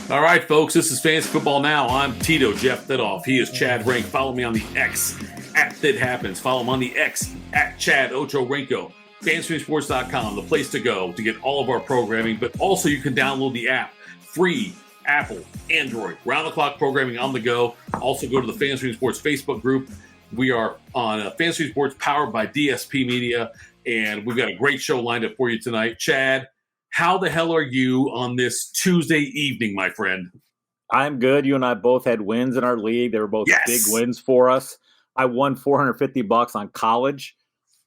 All right, folks, this is Fantasy Football Now. I'm Tito, Jeff Thidoff. He is Chad Rank. Follow me on the X at ThidHappens. Follow him on the X at Chad Ochorenko. FantasySports.com, the place to go to get all of our programming, but also you can download the app, free, Apple, Android, round-the-clock programming on the go. Also go to the Fantasy Sports Facebook group. We are on Fantasy Sports powered by DSP Media, and we've got a great show lined up for you tonight. Chad, how the hell are you on this Tuesday evening, my friend? I'm good. You and I both had wins in our league. They were both big wins for us. I won $450 on college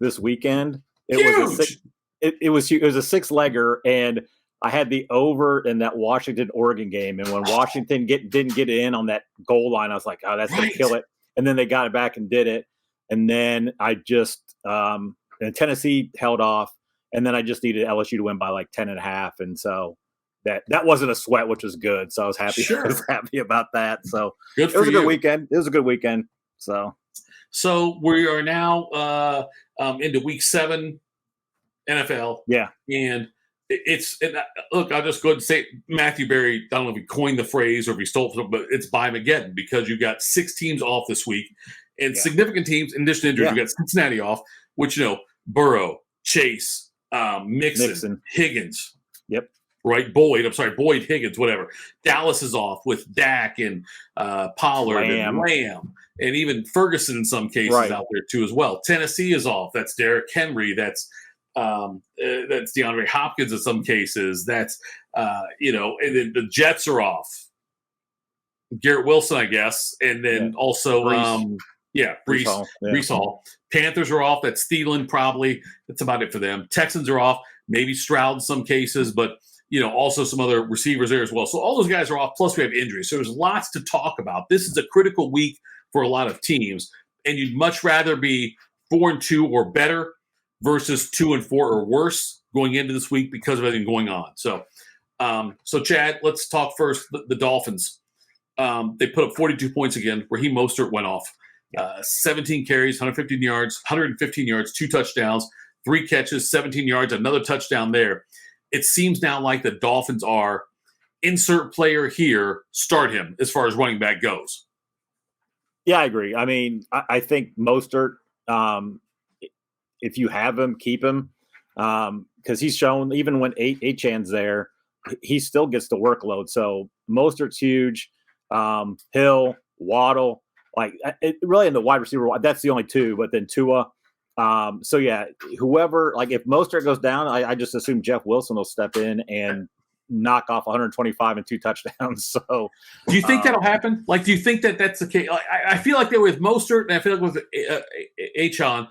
this weekend. It was a six-legger, and I had the over in that Washington-Oregon game. And when Washington didn't get in on that goal line, I was like, oh, that's going to kill it. And then they got it back and did it. And then I just and Tennessee held off. And then I just needed LSU to win by like 10.5. And so that wasn't a sweat, which was good. So I was happy. Sure. I was happy about that. So good. It was a good weekend. It was a good weekend. So we are now into week 7 NFL. Yeah. And look, I'll just go ahead and say Matthew Berry, I don't know if he coined the phrase or if he stole it, but it's Bimageddon because you got 6 teams off this week and significant teams in addition to injuries. You got Cincinnati off, which, Burrow, Chase, Mixon, Higgins. Yep. Right. Boyd, Higgins, whatever. Dallas is off with Dak and Pollard and Lamb and even Ferguson in some cases out there too as well. Tennessee is off. That's Derrick Henry. That's DeAndre Hopkins in some cases. That's and then the Jets are off. Garrett Wilson, I guess, and then also Breece Hall. Panthers are off. That's Thielen probably. That's about it for them. Texans are off. Maybe Stroud in some cases, but also some other receivers there as well. So all those guys are off. Plus we have injuries. So there's lots to talk about. This is a critical week for a lot of teams, and you'd much rather be 4-2 or better versus 2-4 or worse going into this week because of everything going on. So, Chad, let's talk first. The Dolphins. They put up 42 points again. Raheem Mostert went off. 17 carries, 115 yards, 2 touchdowns, 3 catches, 17 yards, another touchdown there. It seems now like the Dolphins are insert player here, start him as far as running back goes. Yeah, I agree. I mean, I think Mostert, if you have him, keep him because he's shown even when Achan's there, he still gets the workload. So Mostert's huge. Hill, Waddle. Really in the wide receiver, that's the only 2, but then Tua. Whoever, if Mostert goes down, I just assume Jeff Wilson will step in and knock off 125 and 2 touchdowns. So do you think that'll happen? Do you think that's the case? I feel like they're with Mostert and I feel like with Achane.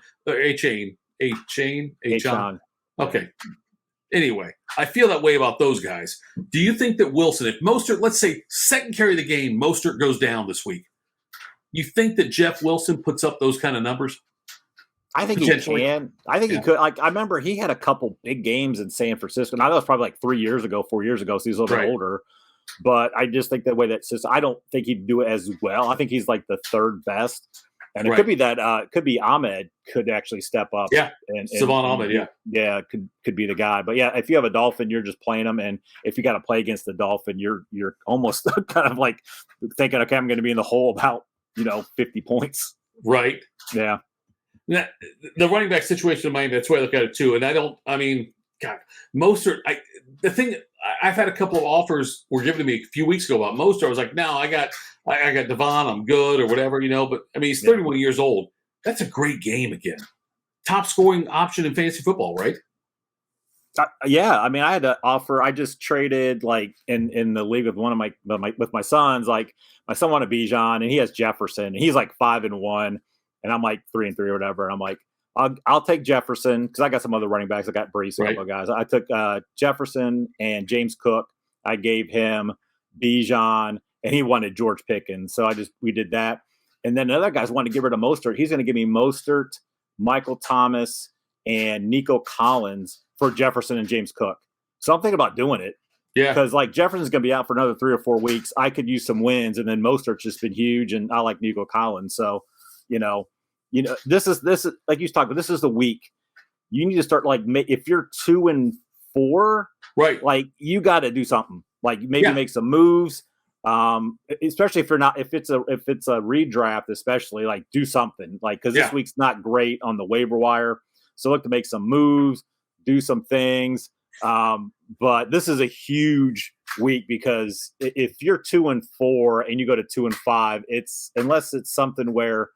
Okay. Anyway, I feel that way about those guys. Do you think that Wilson, if Mostert, let's say second carry of the game, Mostert goes down this week, you think that Jeff Wilson puts up those kind of numbers? I think he can. I think he could. I remember he had a couple big games in San Francisco. Now, that was probably 4 years ago, so he's a little bit older. But I just think the way that system, I don't think he'd do it as well. I think he's the 3rd best. And it could be that Ahmed could actually step up. Yeah, and Savon Ahmed, yeah, could be the guy. But yeah, if you have a Dolphin, you're just playing them, and if you got to play against the Dolphin, you're almost kind of thinking, okay, I'm going to be in the hole about 50 points. Right. Yeah. Now, the running back situation in Miami, that's the way I look at it too. And Mostert, I've had a couple of offers were given to me a few weeks ago about Mostert. I was like, no, I got Devon, I'm good or whatever, but he's 31 years old. That's a great game again. Top scoring option in fantasy football, right? Yeah. I had to offer, I just traded in the league with one of my sons, my son wanted Bijan and he has Jefferson and he's 5-1 and I'm 3-3 or whatever. And I'm like, I'll take Jefferson because I got some other running backs. I got Breece, a couple of guys. I took Jefferson and James Cook. I gave him Bijan, and he wanted George Pickens. So we did that. And then the other guys wanted to get rid of Mostert. He's going to give me Mostert, Michael Thomas, and Nico Collins for Jefferson and James Cook. So I'm thinking about doing it. Yeah. Because Jefferson's going to be out for another 3 or 4 weeks. I could use some wins, and then Mostert's just been huge, and I like Nico Collins. So, this is like you talked about. This is the week you need to start if you're 2-4, right? You got to do something. Like maybe make some moves. Especially if it's a redraft, especially like do something like, because this week's not great on the waiver wire. So look to make some moves, do some things. But this is a huge week because if you're 2-4 and you go to 2-5, unless it's something where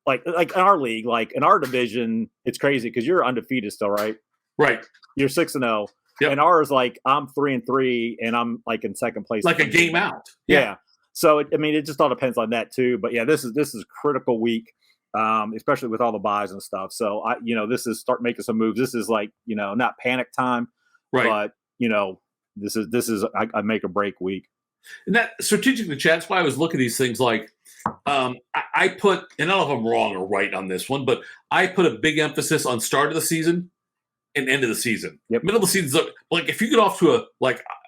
like in our league, like in our division, it's crazy because you're undefeated still, right? Right. You're 6-0. Yep. And ours, like I'm 3-3 and I'm like in second place. Like a game out. Yeah. So it just all depends on that too. But yeah, this is critical week. Especially with all the buys and stuff. So this is start making some moves. This is like, not panic time, right? But this is I make or break week. And that strategically, Chad, that's why I was looking at these things like I put, and I don't know if I'm wrong or right on this one, but I put a big emphasis on start of the season and end of the season. Yep. Middle of the season, like if you get off to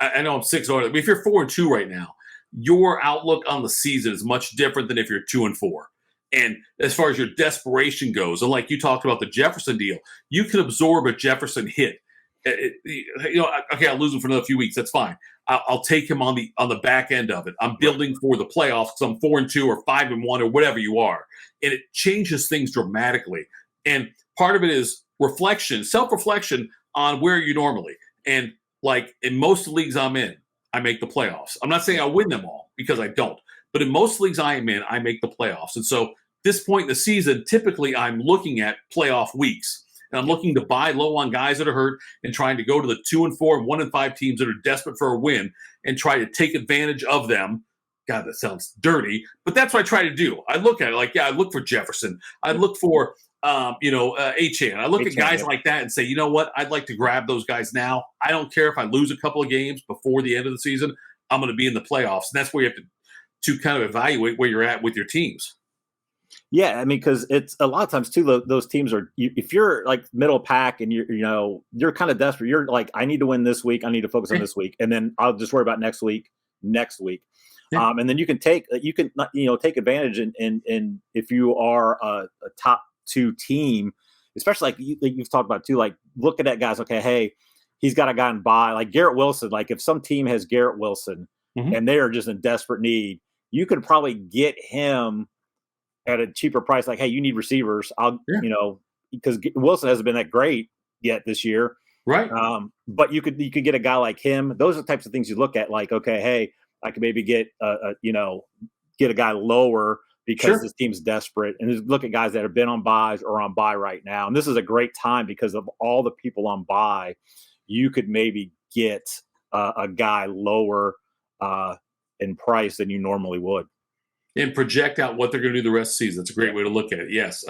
I know I'm 6-0, if you're 4-2 right now, your outlook on the season is much different than if you're 2-4. And as far as your desperation goes, and like you talked about the Jefferson deal, you can absorb a Jefferson hit. Okay, I'll lose him for another few weeks. That's fine. I'll take him on the back end of it. I'm building for the playoffs because I'm 4-2 or 5-1 or whatever you are, and it changes things dramatically. And part of it is reflection, self-reflection on where you normally. And like in most leagues I'm in, I make the playoffs. I'm not saying I win them all because I don't. But in most leagues I am in, I make the playoffs. And so this point in the season, typically I'm looking at playoff weeks. And I'm looking to buy low on guys that are hurt and trying to go to the 2-4 and 1-5 teams that are desperate for a win and try to take advantage of them. God, that sounds dirty, but that's what I try to do. I look at it like, I look for Jefferson. I look for, Achane. I look at guys like that and say, you know what? I'd like to grab those guys now. I don't care if I lose a couple of games before the end of the season. I'm going to be in the playoffs. And that's where you have to kind of evaluate where you're at with your teams. Yeah, I mean, because it's a lot of times too. Those teams are, if you're like middle pack and you're kind of desperate. You're like, I need to win this week. I need to focus on this week, and then I'll just worry about next week. Yeah. And then you can take advantage in if you are a top 2 team, especially like you've talked about too. Like looking at guys, okay, hey, he's got a guy in buy like Garrett Wilson. Like if some team has Garrett Wilson and they are just in desperate need, you could probably get him at a cheaper price. Like, hey, you need receivers. Because Wilson hasn't been that great yet this year. Right. But you could get a guy like him. Those are the types of things you look at. Like, okay, hey, I could maybe get a guy lower because this team's desperate. And just look at guys that have been on buys or on buy right now. And this is a great time because of all the people on buy. You could maybe get a guy lower in price than you normally would. And project out what they're going to do the rest of the season. That's a great way to look at it. Yes.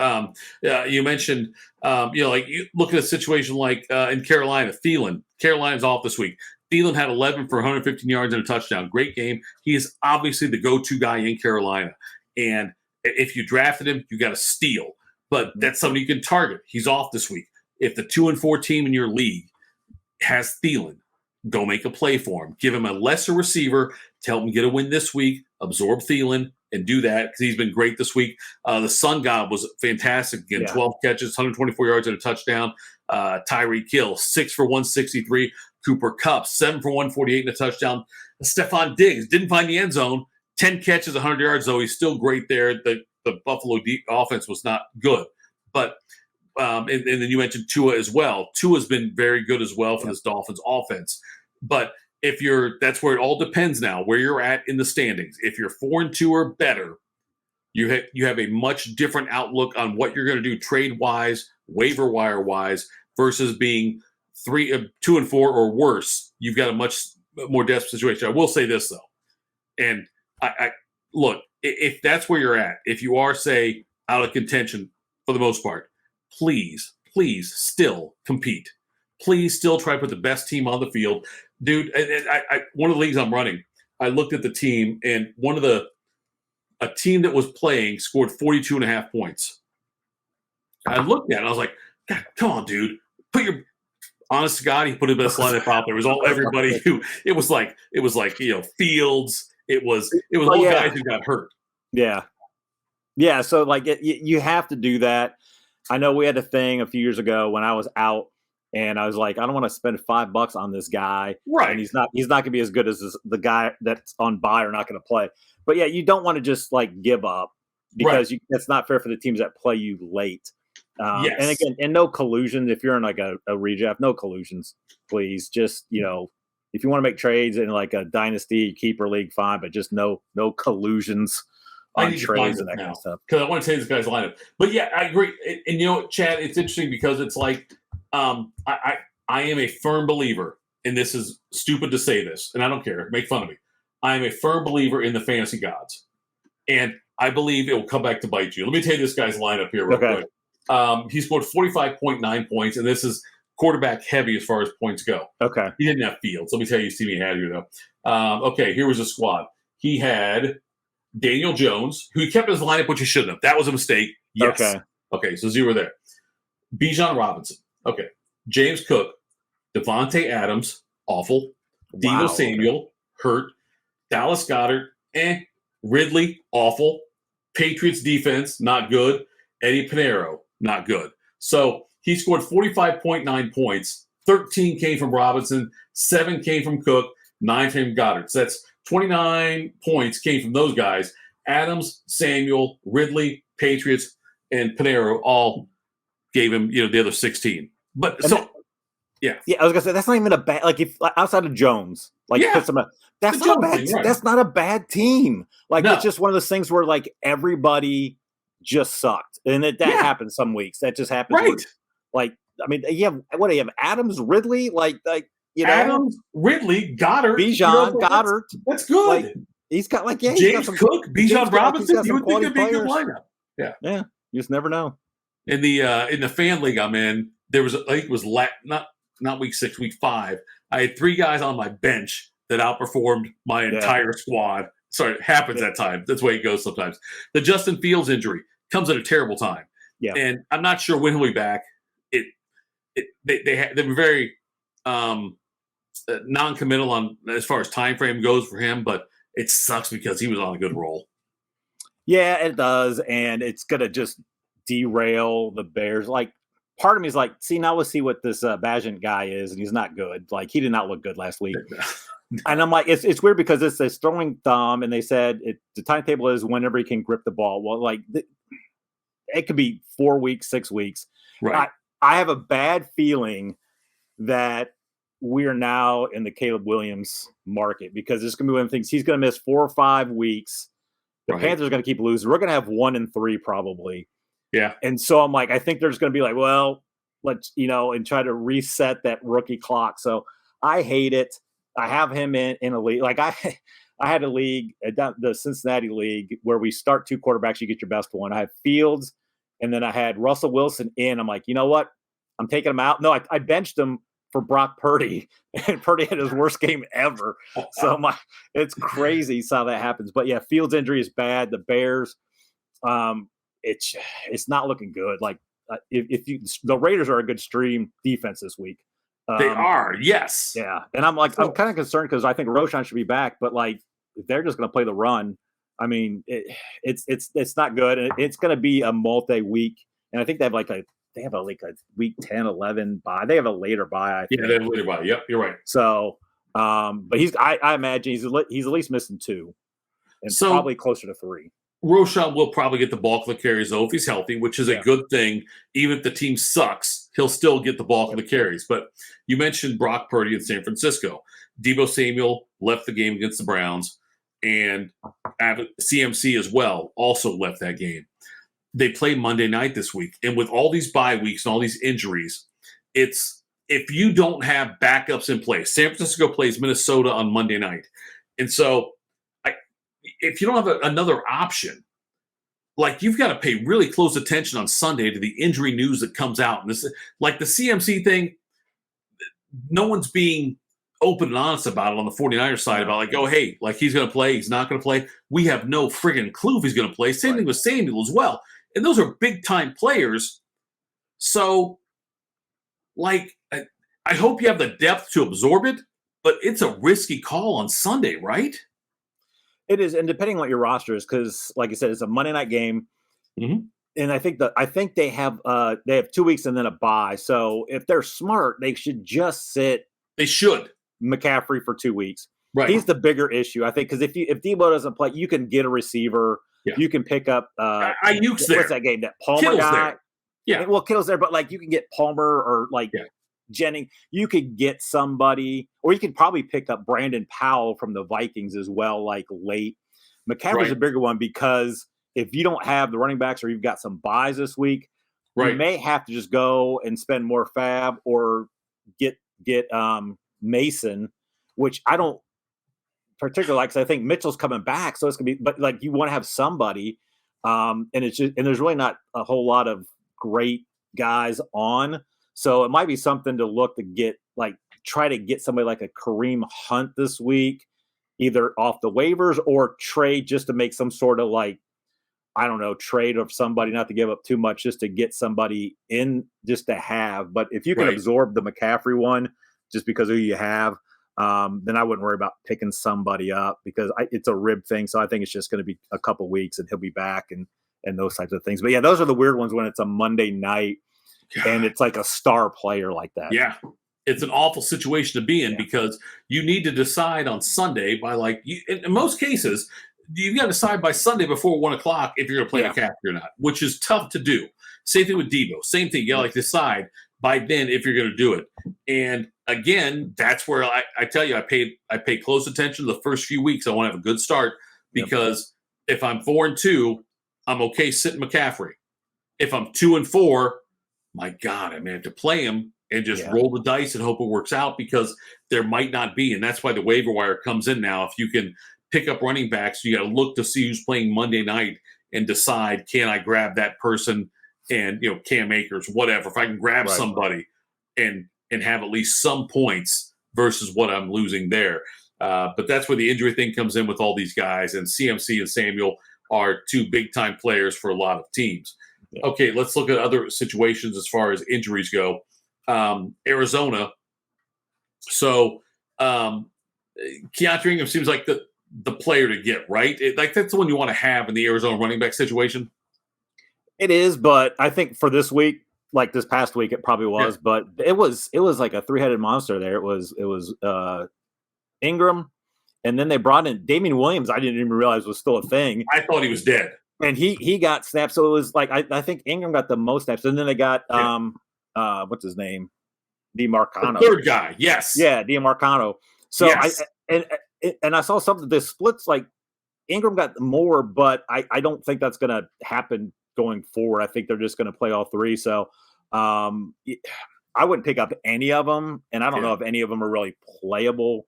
You mentioned, like you look at a situation like in Carolina, Thielen. Carolina's off this week. Thielen had 11 for 115 yards and a touchdown. Great game. He is obviously the go-to guy in Carolina. And if you drafted him, you got to steal. But that's somebody you can target. He's off this week. If the 2-4 team in your league has Thielen, go make a play for him. Give him a lesser receiver to help him get a win this week. Absorb Thielen and do that because he's been great this week. The Sun God was fantastic again. 12 catches, 124 yards and a touchdown. Tyreek Hill, 6 for 163. Cooper Kupp, 7 for 148 and a touchdown. Stephon Diggs didn't find the end zone. 10 catches, 100 yards, though. He's still great there. The Buffalo offense was not good. But and then you mentioned Tua as well. Tua's been very good as well for this Dolphins offense. But that's where it all depends now, where you're at in the standings. If you're 4-2 or better, you have a much different outlook on what you're going to do trade-wise, waiver wire-wise, versus being 2-4 or worse. You've got a much more desperate situation. I will say this, though. And I look, if that's where you're at, if you are, say, out of contention for the most part, please still compete. Please still try to put the best team on the field. Dude, one of the leagues I'm running, I looked at the team, and a team that was playing scored 42.5 points. I looked at it, I was like, God, come on, dude. Honest to God, he put his best lineup out there. It was everybody who it was like Fields. It was all guys who got hurt. Yeah. Yeah. So like you have to do that. I know we had a thing a few years ago when I was out And I was like, I don't want to spend $5 on this guy. Right. And he's not going to be as good as the guy that's on bye or not going to play. But yeah, you don't want to just like give up because that's not fair for the teams that play you late. Yes. And again, and no collusion. If you're in like a redraft, no collusions, please. Just, if you want to make trades in like a dynasty keeper league, fine, but just no collusions on trades and that kind of stuff. Because I want to change this guy's lineup. But yeah, I agree. And Chad, it's interesting because it's like I am a firm believer, and this is stupid to say this, and I don't care. Make fun of me. I am a firm believer in the fantasy gods. And I believe it will come back to bite you. Let me tell you this guy's lineup here real quick. He scored 45.9 points, and this is quarterback heavy as far as points go. Okay. He didn't have Fields. Let me tell you, Stevie had here, though. Okay, here was the squad. He had Daniel Jones, who he kept in his lineup, which he shouldn't have. That was a mistake. Yes. Okay, so 0 there. Bijan Robinson. Okay. James Cook. Devontae Adams. Awful. Wow. Deebo Samuel. Hurt. Dallas Goedert. Ridley. Awful. Patriots defense. Not good. Eddie Pinheiro. Not good. So he scored 45.9 points. 13 came from Robinson. 7 came from Cook. 9 came from Goddard. So that's 29 points came from those guys. Adams, Samuel, Ridley, Patriots, and Pinheiro all gave him, the other 16. But yeah, I was gonna say that's not even a bad. Like if outside of Jones, that's not a bad. Right. That's not a bad team. Like it's just one of those things where like everybody just sucked, and that happens some weeks. That just happens. Right. Like you have Adams, Ridley, Adams, Ridley, Goddard, Bijan, Goddard. That's good. Like, he's got James Cook, Bijan Robinson. You would think it'd be a good lineup. Yeah. You just never know. In the fan league I'm in, there was it was not week 6, week 5. I had 3 guys on my bench that outperformed my entire squad. Sorry, it happens that time. That's the way it goes sometimes. The Justin Fields injury comes at a terrible time. Yeah. And I'm not sure when he'll be back. They were very non-committal on as far as time frame goes for him, but it sucks because he was on a good roll. Yeah, it does, and it's gonna just derail the Bears. Like, part of me is like, now let's see what this Bagent guy is, and he's not good. Like, he did not look good last week. And I'm like, it's weird because it's a throwing thumb, and they said the timetable is whenever he can grip the ball. Well, like, it could be 4 weeks, 6 weeks. Right. I have a bad feeling that we are now in the Caleb Williams market because it's going to be one of the things. He's going to miss 4 or 5 weeks. The Panthers are going to keep losing. We're going to have 1 and 3 probably. Yeah. And so I'm like, I think there's going to be like, well, let's, and try to reset that rookie clock. So I hate it. I have him in a league. Like I had a league, the Cincinnati league, where we start 2 quarterbacks, you get your best one. I had Fields, and then I had Russell Wilson in. I'm like, you know what? I'm taking him out. No, I benched him for Brock Purdy, and Purdy had his worst game ever. So it's crazy how that happens. But yeah, Fields' injury is bad. The Bears, it's not looking good. Like the Raiders are a good stream defense this week. They are, yes. Yeah, and I'm like, I'm kind of concerned because I think Roshan should be back, but like they're just going to play the run. I mean, it's not good, and it's going to be a multi-week. And I think they have a week 10, 11 bye. They have a later bye. I think. Yeah, they have a later bye. Yep, you're right. So, but I imagine he's at least missing 2, and probably closer to 3. Roshan will probably get the bulk of the carries, though, if he's healthy, which is a good thing. Even if the team sucks, he'll still get the bulk of the carries. But you mentioned Brock Purdy in San Francisco. Deebo Samuel left the game against the Browns, and CMC as well also left that game. They play Monday night this week. And with all these bye weeks and all these injuries, it's if you don't have backups in place. San Francisco plays Minnesota on Monday night. And so if you don't have another option, like you've got to pay really close attention on Sunday to the injury news that comes out. And this, like the CMC thing, no one's being open and honest about it on the 49ers side about like, oh, hey, like he's going to play, he's not going to play. We have no friggin' clue if he's going to play. Same thing with Samuel as well. And those are big-time players. So, like, I hope you have the depth to absorb it, but it's a risky call on Sunday, right? It is, and depending on what your roster is, because, like I said, it's a Monday night game. Mm-hmm. and I think they have 2 weeks and then a bye. So if they're smart, they should just sit. They should McCaffrey for 2 weeks. Right. He's the bigger issue, I think, because if Debo doesn't play, you can get a receiver. Yeah. You can pick up. Ayuk's there. What's that game? That Palmer Kittle's guy. There. Yeah. Well, Kittle's there, but like you can get Palmer or like Jennings. You could get somebody, or you could probably pick up Brandon Powell from the Vikings as well, like late. McCaffrey's a bigger one because if you don't have the running backs or you've got some buys this week, you may have to just go and spend more fab or get Mason, which I don't particularly like because I think Mitchell's coming back, so it's gonna be. But like you want to have somebody, and it's just, and there's really not a whole lot of great guys on, so it might be something to look to get try to get somebody like a Kareem Hunt this week, either off the waivers or trade just to make some sort of trade of somebody, not to give up too much, just to get somebody in just to have. But if you can absorb the McCaffrey one just because of who you have, then I wouldn't worry about picking somebody up because it's a rib thing. So I think it's just going to be a couple weeks and he'll be back and those types of things. But yeah, those are the weird ones when it's a Monday night and it's like a star player like that. Yeah. It's an awful situation to be in because you need to decide on Sunday by in most cases, you've got to decide by Sunday before 1:00 if you're going to play McCaffrey or not, which is tough to do. Same thing with Debo. Same thing. You got to decide by then if you're going to do it. And again, that's where I tell you, I pay close attention to the first few weeks. I want to have a good start because if I'm 4-2, I'm okay sitting McCaffrey. If I'm 2-4, my God, I may have to play him and just roll the dice and hope it works out because there might not be. And that's why the waiver wire comes in now. If you can pick up running backs, you got to look to see who's playing Monday night and decide, can I grab that person and, Cam Akers, whatever. If I can grab somebody and have at least some points versus what I'm losing there. But that's where the injury thing comes in with all these guys. And CMC and Samuel are two big-time players for a lot of teams. Yeah. Okay, let's look at other situations as far as injuries go. Arizona. So Keontae Ingram seems like the player to get, right? That's the one you want to have in the Arizona running back situation. It is, but I think for this week, like this past week, it probably was, but it was like a three-headed monster there. It was Ingram, and then they brought in Damian Williams. I didn't even realize was still a thing. I thought he was dead, and he got snaps. So it was like I think Ingram got the most snaps, and then they got what's his name, DeMarcano, the third guy. Yes, DeMarcano. So and I saw something. The splits like Ingram got more, but I don't think that's going to happen going forward. I think they're just going to play all three. So I wouldn't pick up any of them, and I don't know if any of them are really playable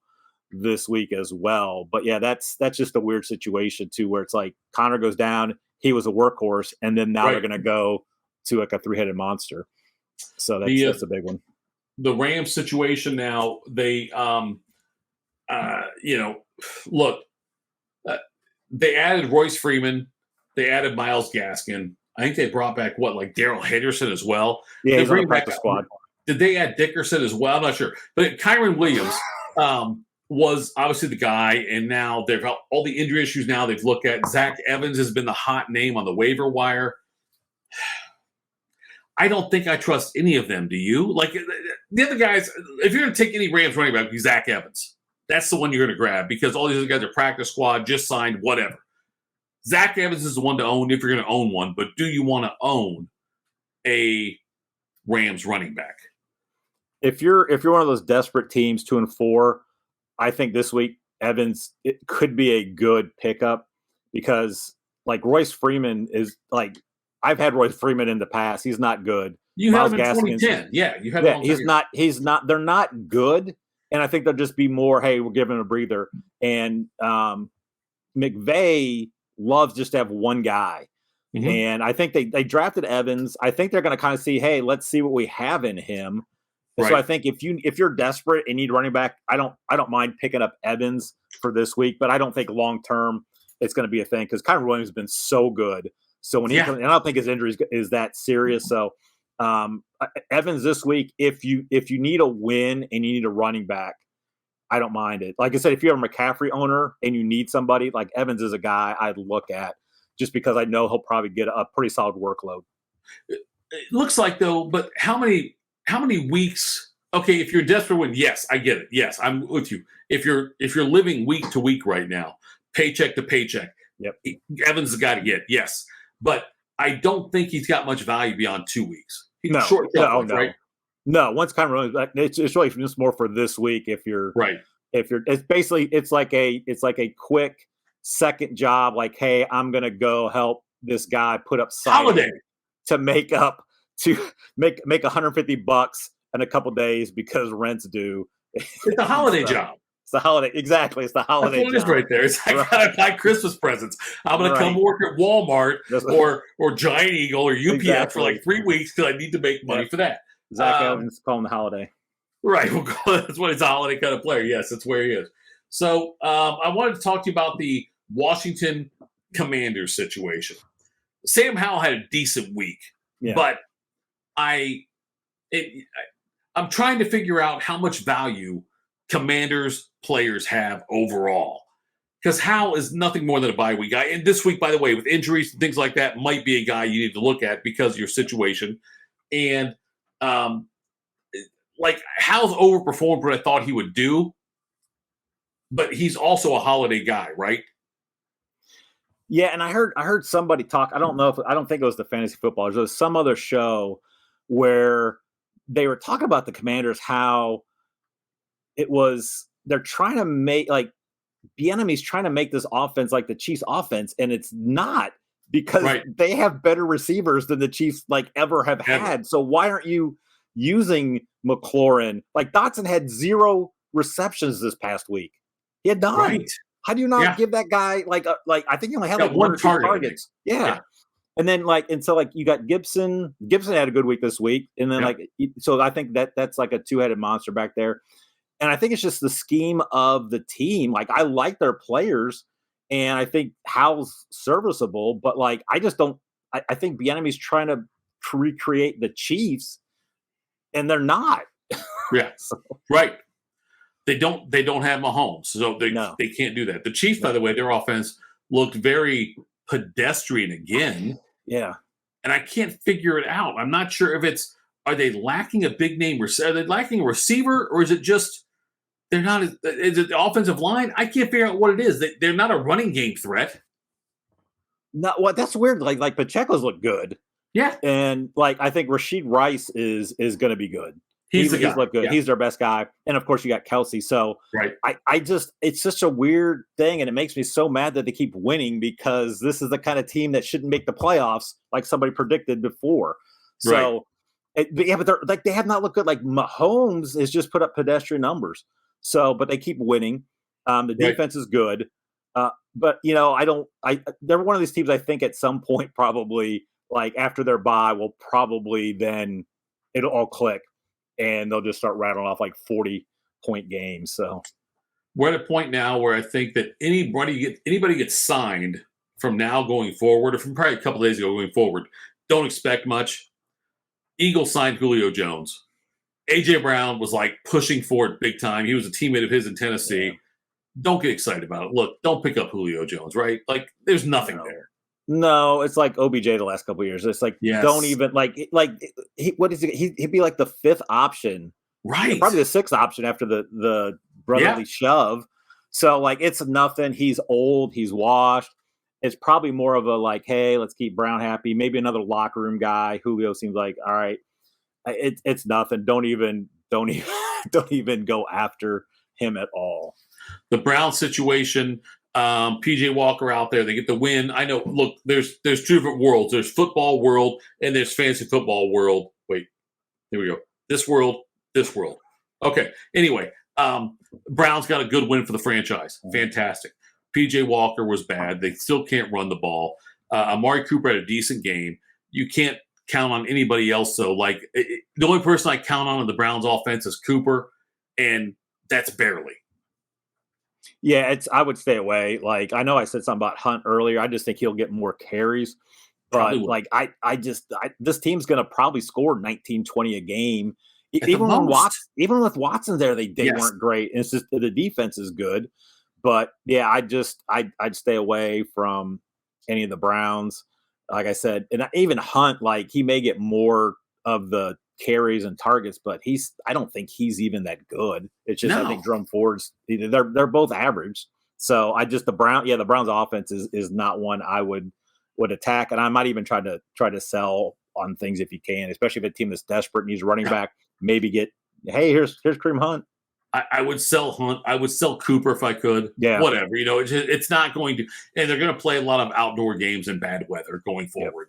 this week as well. But yeah, that's just a weird situation too, where it's like Connor goes down, he was a workhorse, and then now they're going to go to like a three-headed monster. So that's a big one. The Rams situation now, they look, they added Royce Freeman, they added Myles Gaskin. I think they brought back Darrell Henderson as well. Yeah, he's on the practice squad. Did they add Dickerson as well? I'm not sure. But Kyron Williams was obviously the guy, and now they've got all the injury issues now they've looked at. Zach Evans has been the hot name on the waiver wire. I don't think I trust any of them. Do you? Like the other guys, if you're going to take any Rams running back, it'd be Zach Evans. That's the one you're going to grab because all these other guys are practice squad, just signed, whatever. Zach Evans is the one to own if you're going to own one, but do you want to own a Rams running back? If you're one of those desperate teams, 2-4, I think this week Evans it could be a good pickup because like Royce Freeman is like I've had Royce Freeman in the past. He's not good. You have him in 2010. Yeah, you have. Yeah, he's not. They're not good, and I think they'll just be more. Hey, we're giving him a breather. And McVay loves just to have one guy, and I think they drafted Evans. I think they're going to kind of see. Hey, let's see what we have in him. Right. So I think if you're desperate and need running back, I don't mind picking up Evans for this week, but I don't think long term it's going to be a thing because Kyron Williams has been so good. So when he comes, and I don't think his injury is that serious. So Evans this week, if you need a win and you need a running back, I don't mind it. Like I said, if you're a McCaffrey owner and you need somebody, like Evans is a guy I'd look at just because I know he'll probably get a pretty solid workload. It looks like though, but how many weeks? Okay, if you're desperate win, yes, I get it. Yes, I'm with you. If you're living week to week right now, paycheck to paycheck, yep, Evans has got to get yes, but I don't think he's got much value beyond 2 weeks. He's no, short no, right? No, once kind of it's really just more for this week. If you're right, it's basically it's like a quick second job. Like, hey, I'm gonna go help this guy put up holiday to make $150 in a couple days because rent's due. It's a holiday job. It's the holiday, exactly. It's the holiday. That's what it is right there. It's I gotta buy Christmas presents. I'm gonna come work at Walmart or Giant Eagle or UPS for like 3 weeks because I need to make money for that. Zach Evans calling the holiday. Right. Well, that's what he's a holiday kind of player. Yes, that's where he is. So I wanted to talk to you about the Washington Commanders situation. Sam Howell had a decent week, but I'm trying to figure out how much value Commanders players have overall. Because Howell is nothing more than a bye week guy. And this week, by the way, with injuries and things like that, might be a guy you need to look at because of your situation. And Howell's overperformed what I thought he would do, but he's also a holiday guy, right? Yeah, and I heard somebody talk. I don't think it was the Fantasy Footballers. It was some other show where they were talking about the Commanders, how they're trying to make Bieniemy's trying to make this offense like the Chiefs offense, and it's not because they have better receivers than the Chiefs ever have had. So why aren't you using McLaurin? Like Dotson had 0 receptions this past week. He had none. Right. How do you not give that guy I think he only had one or two targets. Yeah. And then you got Gibson. Gibson had a good week this week. And then so I think that's like a two-headed monster back there. And I think it's just the scheme of the team. I like their players and I think Howell's serviceable, but I just don't I think Bieniemy's trying to recreate the Chiefs and they're not. Yeah. Right. They don't have Mahomes, so they can't do that. The Chiefs, by the way, their offense looked very pedestrian again. Yeah. And I can't figure it out. I'm not sure if are they lacking a big name? Are they lacking a receiver, or is it just they're not? Is it the offensive line? I can't figure out what it is. They're not a running game threat. No, that's weird. Like Pacheco's look good. Yeah. And I think Rashid Rice is going to be good. He's looked good. Yeah. He's their best guy. And of course you got Kelsey. So it's such a weird thing. And it makes me so mad that they keep winning because this is the kind of team that shouldn't make the playoffs like somebody predicted before. So but they have not looked good. Like Mahomes has just put up pedestrian numbers. So, but they keep winning. The defense is good. But they're one of these teams I think at some point probably after their bye will probably then it'll all click. And they'll just start rattling off 40-point games. So we're at a point now where I think that anybody gets signed from now going forward, or from probably a couple days ago going forward, don't expect much. Eagles signed Julio Jones. A.J. Brown was pushing for it big time. He was a teammate of his in Tennessee. Yeah. Don't get excited about it. Look, don't pick up Julio Jones, right? There's nothing there. No, it's like OBJ the last couple of years. It's don't even what is it? He'd be the 5th option, right? Probably the 6th option after the brotherly shove. So it's nothing. He's old. He's washed. It's probably more of a hey, let's keep Brown happy. Maybe another locker room guy. Julio seems all right. It's nothing. Don't even go after him at all. The Brown situation. PJ Walker out there, they get the win. I know. Look, there's 2 different worlds. There's football world and there's fantasy football world. Wait, here we go. This world. Okay. Anyway, Brown's got a good win for the franchise. Fantastic. PJ Walker was bad. They still can't run the ball. Amari Cooper had a decent game. You can't count on anybody else. So the only person I count on in the Browns offense is Cooper, and that's barely. Yeah, I would stay away. I know I said something about Hunt earlier. I just think he'll get more carries. But this team's going to probably score 19, 20 a game. Even with Watson there, they weren't great. It's just the defense is good. But yeah, I'd stay away from any of the Browns. Like I said, and even Hunt, like he may get more of the carries and targets, but I don't think he's even that good. It's just I think Drum Ford's they're both average. So the Browns offense is not one I would attack, and I might even try to sell on things if you can, especially if a team that's desperate needs a running back. Maybe here's Kareem Hunt. I would sell Hunt. I would sell Cooper if I could. Yeah. Whatever. It's not going to – and they're going to play a lot of outdoor games in bad weather going forward.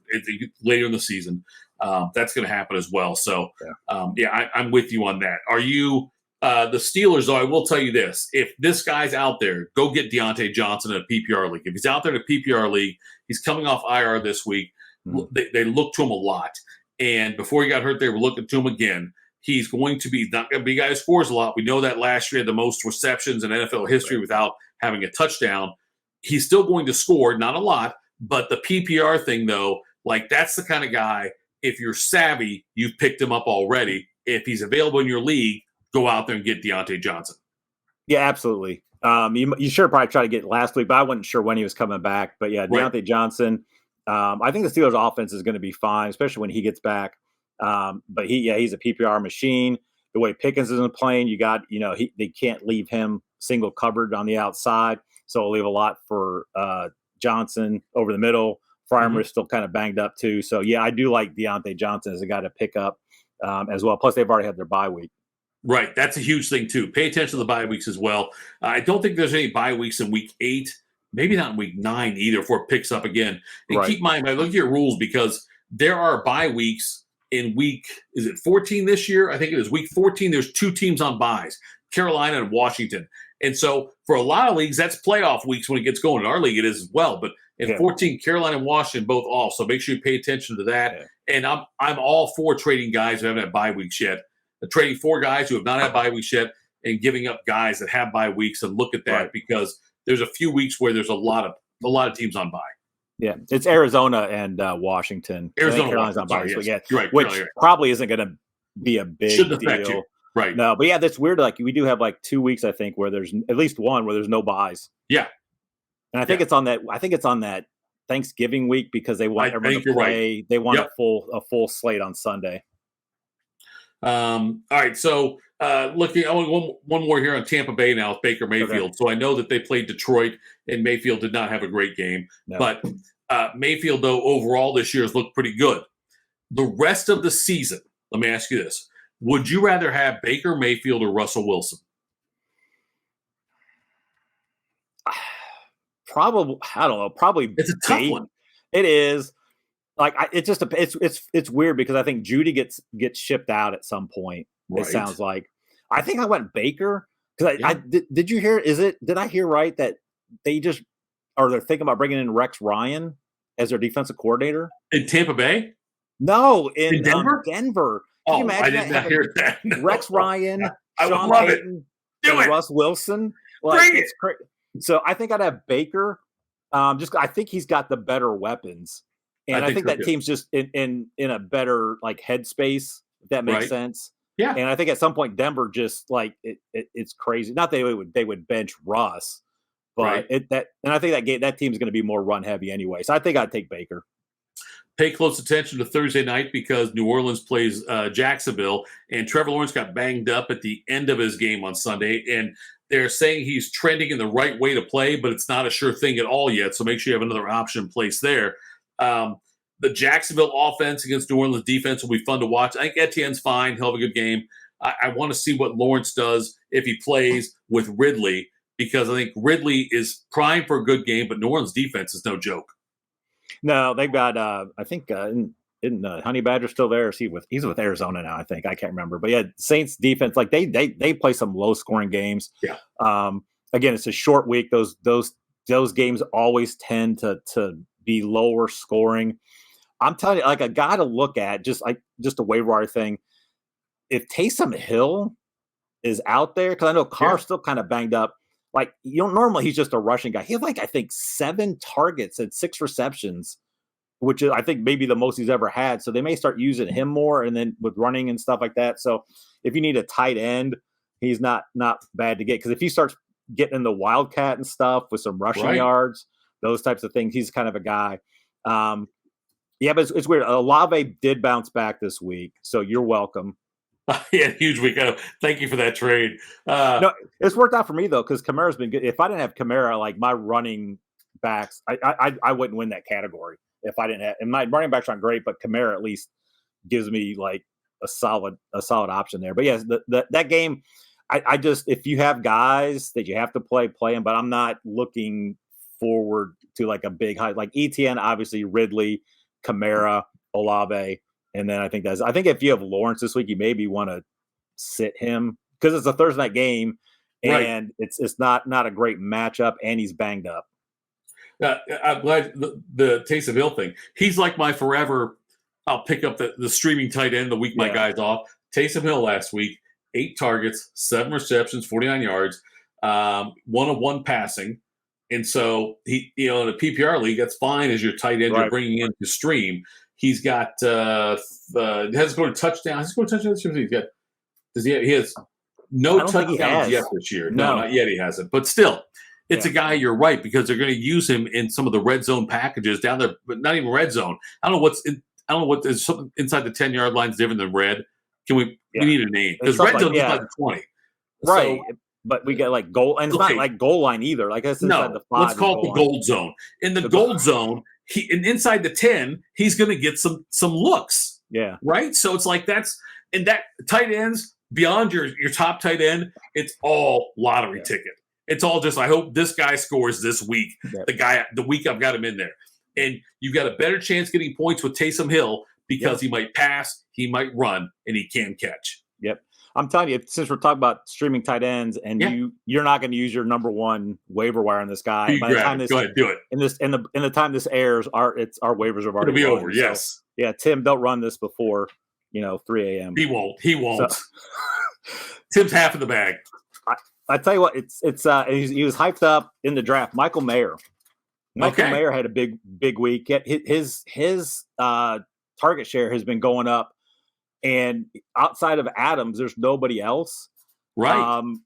Later in the season, that's going to happen as well. So, I'm with you on that. Are you the Steelers, though, I will tell you this. If this guy's out there, go get Deontay Johnson in a PPR league. If he's out there in a PPR league, he's coming off IR this week. They look to him a lot. And before he got hurt, they were looking to him again. He's going to be not going to be a guy who scores a lot. We know that last year had the most receptions in NFL history without having a touchdown. He's still going to score, not a lot, but the PPR thing, though, like that's the kind of guy, if you're savvy, you've picked him up already. If he's available in your league, go out there and get Deontay Johnson. Yeah, absolutely. You should probably try to get last week, but I wasn't sure when he was coming back. But yeah, Deontay Johnson. I think the Steelers offense is going to be fine, especially when he gets back. But he's a PPR machine. The way Pickens isn't playing, they can't leave him single covered on the outside. So it'll leave a lot for Johnson over the middle. Farmer's still kind of banged up too. So I do like Deontay Johnson as a guy to pick up as well. Plus they've already had their bye week. Right. That's a huge thing too. Pay attention to the bye weeks as well. I don't think there's any bye weeks in week 8, maybe not in week 9 either before it picks up again. And keep in mind, I look at your rules because there are bye weeks in week, is it 14 this year? I think it is week 14. There's 2 teams on byes, Carolina and Washington. And so for a lot of leagues, that's playoff weeks when it gets going. In our league, it is as well. But in 14, Carolina and Washington both off. So make sure you pay attention to that. Yeah. And I'm all for trading guys who haven't had bye weeks yet. Trading 4 guys who have not had bye weeks yet and giving up guys that have bye weeks, and look at that because there's a few weeks where there's a lot of teams on bye. Yeah, it's Arizona and Washington. Carolina's on bye. Yes. You're right, which probably isn't going to be a big Shouldn't deal. Affect you. Right. No, but that's weird. Like we do have like 2 weeks, I think, where there's at least one where there's no buys. Yeah. And I think it's on that Thanksgiving week because they want everyone to play. Right. They want a full slate on Sunday. All right. So looking, I want one more here on Tampa Bay now with Baker Mayfield. Okay. So I know that they played Detroit and Mayfield did not have a great game, but Mayfield though overall this year has looked pretty good. The rest of the season, let me ask you this. Would you rather have Baker Mayfield or Russell Wilson? Probably, I don't know. Probably it's a tough one. It is. Like it's weird because I think Judy gets shipped out at some point. Right. It sounds like. I think I went Baker because did you hear? Did I hear right that they're thinking about bringing in Rex Ryan as their defensive coordinator in Tampa Bay? No, in Denver. Denver. Oh, I did not hear that. No. Rex Ryan, I would love Payton, it. Do it. Russ Wilson. Bring it. So I think I'd have Baker. I think he's got the better weapons. And I think that team's just in a better like headspace, if that makes sense. Yeah. And I think at some point Denver just like it's crazy. Not they would bench Russ, but and I think that team's going to be more run heavy anyway. So I think I'd take Baker. Pay close attention to Thursday night because New Orleans plays Jacksonville, and Trevor Lawrence got banged up at the end of his game on Sunday, and they're saying he's trending in the right way to play, but it's not a sure thing at all yet. So make sure you have another option in place there. The Jacksonville offense against New Orleans defense will be fun to watch. I think Etienne's fine. He'll have a good game. I want to see what Lawrence does if he plays with Ridley because I think Ridley is primed for a good game, but New Orleans defense is no joke. No, they've got I think isn't Honey Badger still there? Or he's with Arizona now, I think. I can't remember. But Saints defense, like they play some low scoring games. Yeah. Again, it's a short week. Those games always tend to be lower scoring. I'm telling you, like a guy to look at, just a waiver wire thing. If Taysom Hill is out there, because I know Carr's still kind of banged up. Like normally he's just a rushing guy. He had I think 7 targets and 6 receptions, which is I think maybe the most he's ever had. So they may start using him more, and then with running and stuff like that. So if you need a tight end, he's not bad to get because if he starts getting in the wildcat and stuff with some rushing yards, those types of things. He's kind of a guy. Yeah, but it's weird. Olave did bounce back this week, so you're welcome. Yeah, huge week. Thank you for that trade. No, it's worked out for me though, because Kamara's been good. If I didn't have Kamara, like my running backs, I wouldn't win that category if I didn't have. And my running backs aren't great, but Kamara at least gives me like a solid option there. But yes, that game, I just, if you have guys that you have to play them, but I'm not looking forward to like a big high like ETN, obviously Ridley, Kamara, Olave. And then I think if you have Lawrence this week, you maybe want to sit him because it's a Thursday night game and it's not a great matchup and he's banged up. I'm glad the Taysom Hill thing. He's like my forever. I'll pick up the streaming tight end the week my guy's off. Taysom Hill last week, 8 targets, 7 receptions, 49 yards, 1 of 1 passing. And so he, in a PPR league, that's fine as your tight end you're bringing in to stream. He's got has scored a touchdown. Has he scored a touchdown this year? He has no touchdowns yet this year. No, not yet. He hasn't. But still, it's a guy. You're right because they're going to use him in some of the red zone packages down there, but not even red zone. I don't know what is something inside the 10-yard line is different than red. Can we? We need a name because red zone is like the 20. Right. So, but we get like goal, and it's not like goal line either. Like it's inside the 5. Let's call it the gold zone. In the gold zone. Inside the 10, he's going to get some looks. Yeah. Right? So it's like that tight ends, beyond your top tight end, it's all lottery ticket. It's all just, I hope this guy scores this week. Yeah. The week I've got him in there. And you've got a better chance getting points with Taysom Hill because he might pass, he might run, and he can catch. Yep. I'm telling you, since we're talking about streaming tight ends, and you're not going to use your number 1 waiver wire on this guy. By the time go ahead, do it. In the time this airs, our waivers have already It'll be run, over. Yes. So, yeah, Tim, don't run this before 3 a.m. He won't. So. Tim's half of the bag. I tell you what, he was hyped up in the draft. Michael Mayer. Mayer had a big week. His target share has been going up. And outside of Adams, there's nobody else. Right.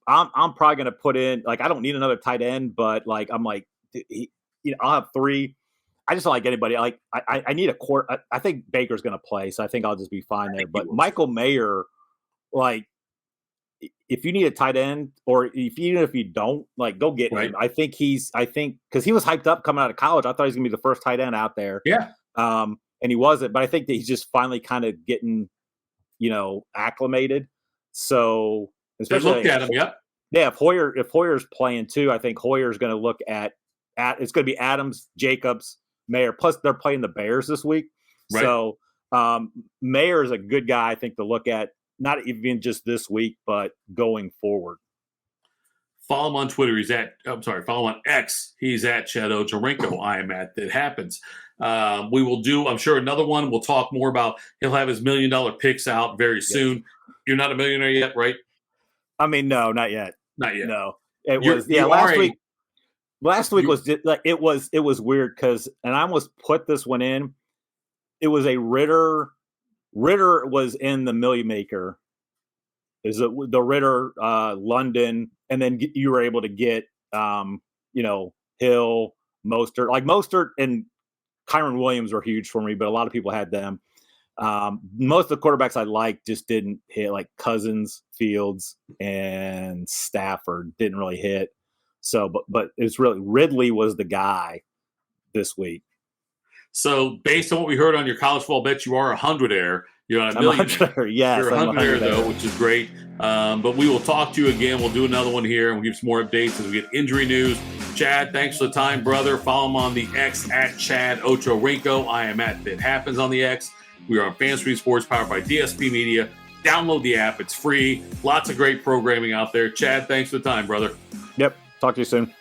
I'm probably going to put in, like, I don't need another tight end, but like, I'm like, I'll have 3. I just don't like anybody. Like, I need a quarter. I think Baker's going to play, so I think I'll just be fine there. But Michael Mayer, like, if you need a tight end, or even if you don't, like, go get him. I think because he was hyped up coming out of college. I thought he was going to be the first tight end out there. Yeah. And he wasn't, but I think that he's just finally kind of getting acclimated. So especially look at him, if Hoyer's playing too, I think Hoyer's going to look at it's going to be Adams, Jacobs, Mayer. Plus they're playing the Bears this week, so Mayer is a good guy I think to look at, not even just this week, but going forward. Follow him on Twitter. Follow him on X. He's at Chad Ochocinco. I am at That Happens. We will do, I'm sure, another one. We'll talk more about, he'll have his $1 million picks out very soon. You're not a millionaire yet, right? I mean, no, not yet. Not yet. No. Last week was just, like, it was weird because, and I almost put this one in. It was a Ritter was in the Millie Maker. Is the Ritter, London, and then you were able to get, Hill, Mostert. Like Mostert and Kyron Williams were huge for me, but a lot of people had them. Most of the quarterbacks I liked just didn't hit, like Cousins, Fields, and Stafford didn't really hit. So, but it's really Ridley was the guy this week. So, based on what we heard on your college football bet, you are a 100-aire. You're on a millionaire. Yes, you're a 100-aire though, which is great. But we will talk to you again. We'll do another one here, and we'll give some more updates as we get injury news. Chad, thanks for the time, brother. Follow him on the X at Chad Ochocinco. I am at That Happens on the X. We are on Fantasy Sports, powered by DSP Media. Download the app; it's free. Lots of great programming out there. Chad, thanks for the time, brother. Yep. Talk to you soon.